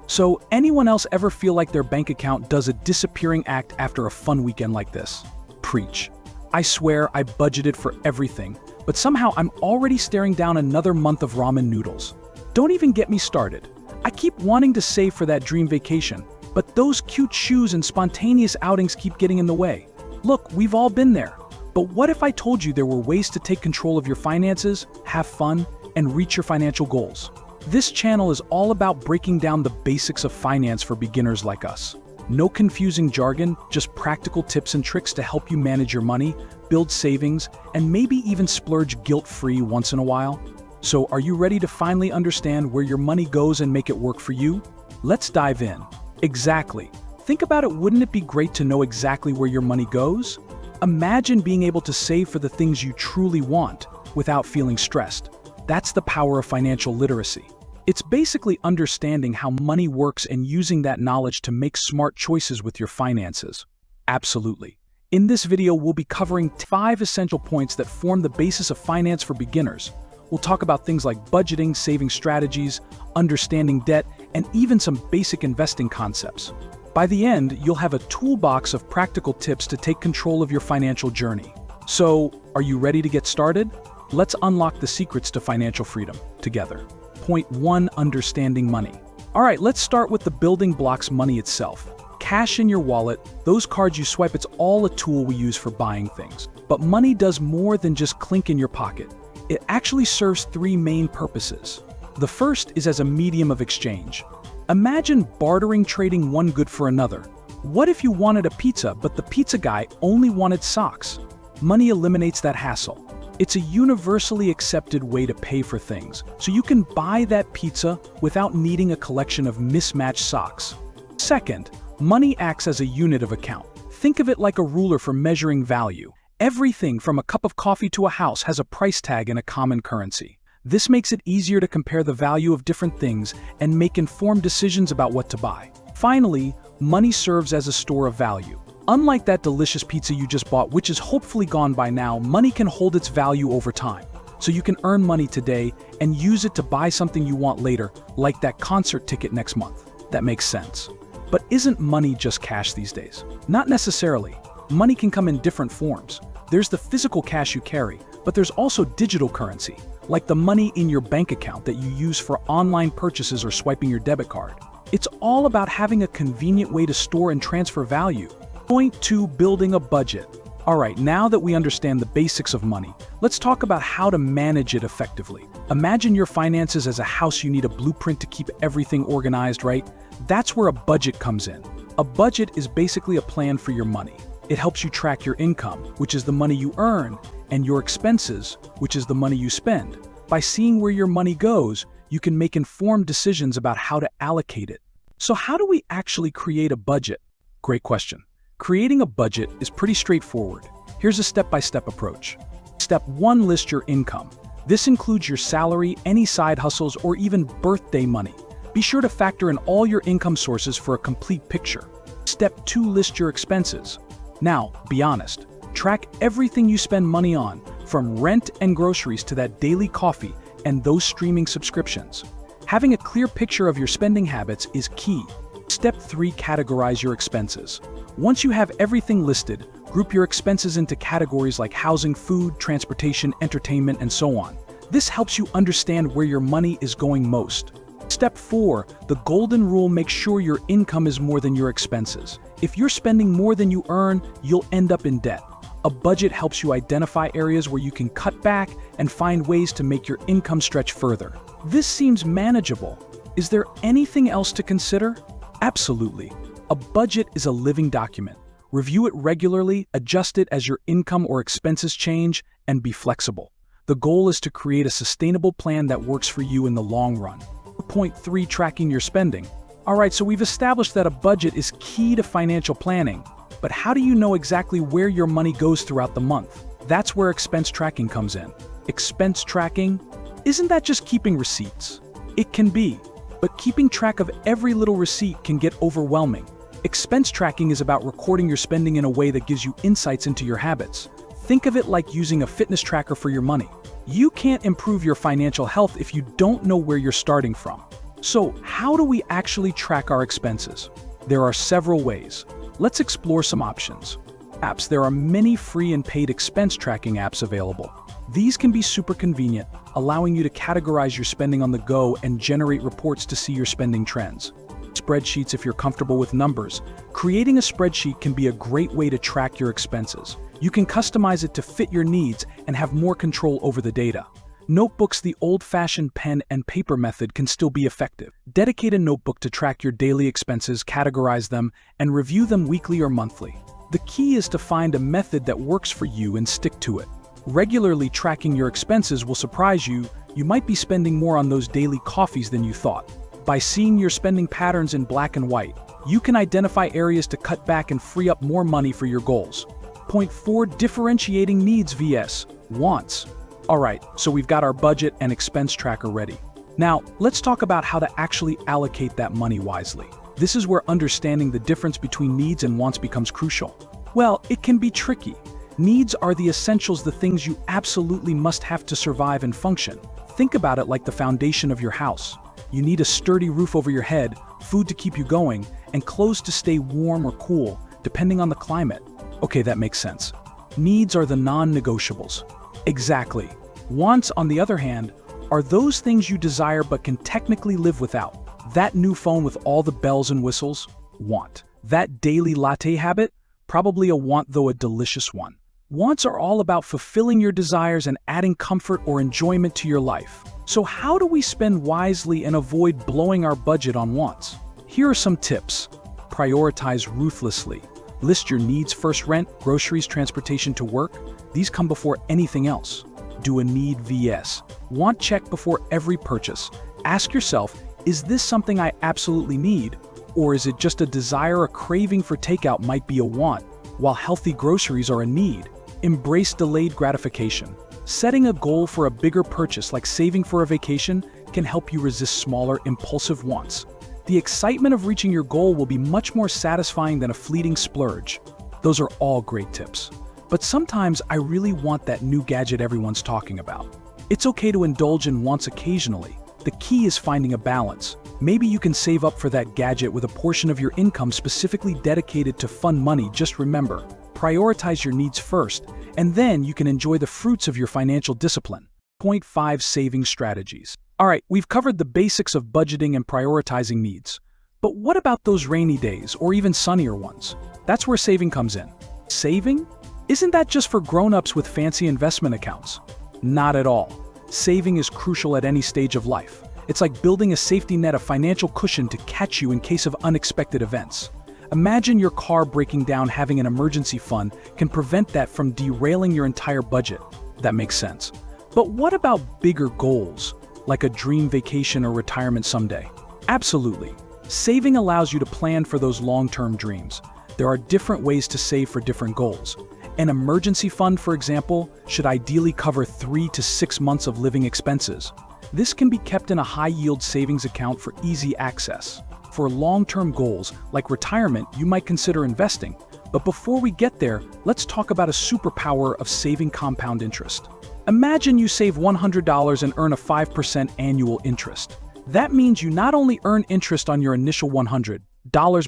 So, anyone else ever feel like their bank account does a disappearing act after a fun weekend like this? Preach. I swear I budgeted for everything, but somehow I'm already staring down another month of ramen noodles. Don't even get me started. I keep wanting to save for that dream vacation, but those cute shoes and spontaneous outings keep getting in the way. Look, we've all been there. But what if I told you there were ways to take control of your finances, have fun, and reach your financial goals? This channel is all about breaking down the basics of finance for beginners like us. No confusing jargon, just practical tips and tricks to help you manage your money, build savings, and maybe even splurge guilt-free once in a while. So are you ready to finally understand where your money goes and make it work for you? Let's dive in. Exactly. Think about it, wouldn't it be great to know exactly where your money goes? Imagine being able to save for the things you truly want without feeling stressed. That's the power of financial literacy. It's basically understanding how money works and using that knowledge to make smart choices with your finances. Absolutely. In this video, we'll be covering 5 essential points that form the basis of finance for beginners. We'll talk about things like budgeting, saving strategies, understanding debt, and even some basic investing concepts. By the end, you'll have a toolbox of practical tips to take control of your financial journey. So, are you ready to get started? Let's unlock the secrets to financial freedom together. Point 1. Understanding money. Alright, let's start with the building blocks: money itself. Cash in your wallet, those cards you swipe, it's all a tool we use for buying things. But money does more than just clink in your pocket. It actually serves 3 main purposes. The first is as a medium of exchange. Imagine bartering, trading one good for another. What if you wanted a pizza, but the pizza guy only wanted socks? Money eliminates that hassle. It's a universally accepted way to pay for things, so you can buy that pizza without needing a collection of mismatched socks. Second, money acts as a unit of account. Think of it like a ruler for measuring value. Everything from a cup of coffee to a house has a price tag and a common currency. This makes it easier to compare the value of different things and make informed decisions about what to buy. Finally, money serves as a store of value. Unlike that delicious pizza you just bought, which is hopefully gone by now, money can hold its value over time. So you can earn money today and use it to buy something you want later, like that concert ticket next month. That makes sense. But isn't money just cash these days? Not necessarily. Money can come in different forms. There's the physical cash you carry, but there's also digital currency, like the money in your bank account that you use for online purchases or swiping your debit card. It's all about having a convenient way to store and transfer value. Point 2. Building a budget. Alright, now that we understand the basics of money, let's talk about how to manage it effectively. Imagine your finances as a house. You need a blueprint to keep everything organized, right? That's where a budget comes in. A budget is basically a plan for your money. It helps you track your income, which is the money you earn, and your expenses, which is the money you spend. By seeing where your money goes, you can make informed decisions about how to allocate it. So how do we actually create a budget? Great question. Creating a budget is pretty straightforward. Here's a step-by-step approach. Step 1. List your income. This includes your salary, any side hustles, or even birthday money. Be sure to factor in all your income sources for a complete picture. Step 2. List your expenses. Now, be honest. Track everything you spend money on, from rent and groceries to that daily coffee and those streaming subscriptions. Having a clear picture of your spending habits is key. Step 3. Categorize your expenses. Once you have everything listed, group your expenses into categories like housing, food, transportation, entertainment, and so on. This helps you understand where your money is going most. Step 4. The golden rule: make sure your income is more than your expenses. If you're spending more than you earn, you'll end up in debt. A budget helps you identify areas where you can cut back and find ways to make your income stretch further. This seems manageable. Is there anything else to consider? Absolutely. A budget is a living document. Review it regularly, adjust it as your income or expenses change, and be flexible. The goal is to create a sustainable plan that works for you in the long run. Point 3. Tracking your spending. Alright, so we've established that a budget is key to financial planning. But how do you know exactly where your money goes throughout the month? That's where expense tracking comes in. Expense tracking? Isn't that just keeping receipts? It can be, but keeping track of every little receipt can get overwhelming. Expense tracking is about recording your spending in a way that gives you insights into your habits. Think of it like using a fitness tracker for your money. You can't improve your financial health if you don't know where you're starting from. So, how do we actually track our expenses? There are several ways. Let's explore some options. Apps. There are many free and paid expense tracking apps available. These can be super convenient, allowing you to categorize your spending on the go and generate reports to see your spending trends. Spreadsheets. If you're comfortable with numbers, creating a spreadsheet can be a great way to track your expenses. You can customize it to fit your needs and have more control over the data. Notebooks. The old-fashioned pen and paper method can still be effective. Dedicate a notebook to track your daily expenses, categorize them, and review them weekly or monthly. The key is to find a method that works for you and stick to it. Regularly tracking your expenses will surprise you. You might be spending more on those daily coffees than you thought. By seeing your spending patterns in black and white, you can identify areas to cut back and free up more money for your goals. Point 4. Differentiating needs vs. wants. Alright, so we've got our budget and expense tracker ready. Now, let's talk about how to actually allocate that money wisely. This is where understanding the difference between needs and wants becomes crucial. Well, it can be tricky. Needs are the essentials, the things you absolutely must have to survive and function. Think about it like the foundation of your house. You need a sturdy roof over your head, food to keep you going, and clothes to stay warm or cool, depending on the climate. Okay, that makes sense. Needs are the non-negotiables. Exactly. Wants, on the other hand, are those things you desire but can technically live without. That new phone with all the bells and whistles? Want. That daily latte habit? Probably a want, though a delicious one. Wants are all about fulfilling your desires and adding comfort or enjoyment to your life. So how do we spend wisely and avoid blowing our budget on wants? Here are some tips. Prioritize ruthlessly. List your needs first: rent, groceries, transportation to work. These come before anything else. Do a need vs. want check before every purchase. Ask yourself, is this something I absolutely need? Or is it just a desire? A craving for takeout might be a want, while healthy groceries are a need. Embrace delayed gratification. Setting a goal for a bigger purchase, like saving for a vacation, can help you resist smaller, impulsive wants. The excitement of reaching your goal will be much more satisfying than a fleeting splurge. Those are all great tips. But sometimes I really want that new gadget everyone's talking about. It's okay to indulge in wants occasionally. The key is finding a balance. Maybe you can save up for that gadget with a portion of your income specifically dedicated to fun money. Just remember, prioritize your needs first, and then you can enjoy the fruits of your financial discipline. Point 5. Saving strategies. Alright, we've covered the basics of budgeting and prioritizing needs. But what about those rainy days, or even sunnier ones? That's where saving comes in. Saving? Isn't that just for grown-ups with fancy investment accounts? Not at all. Saving is crucial at any stage of life. It's like building a safety net, a financial cushion to catch you in case of unexpected events. Imagine your car breaking down. Having an emergency fund can prevent that from derailing your entire budget. That makes sense. But what about bigger goals, like a dream vacation or retirement someday? Absolutely. Saving allows you to plan for those long-term dreams. There are different ways to save for different goals. An emergency fund, for example, should ideally cover 3 to 6 months of living expenses. This can be kept in a high-yield savings account for easy access. For long-term goals, like retirement, you might consider investing. But before we get there, let's talk about a superpower of saving: compound interest. Imagine you save $100 and earn a 5% annual interest. That means you not only earn interest on your initial $100,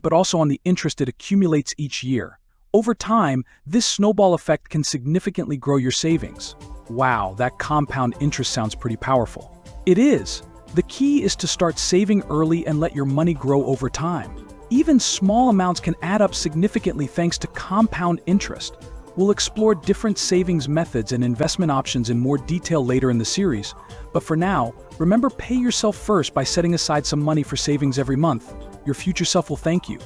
but also on the interest it accumulates each year. Over time, this snowball effect can significantly grow your savings. Wow, that compound interest sounds pretty powerful. It is. The key is to start saving early and let your money grow over time. Even small amounts can add up significantly thanks to compound interest. We'll explore different savings methods and investment options in more detail later in the series. But for now, remember, pay yourself first by setting aside some money for savings every month. Your future self will thank you.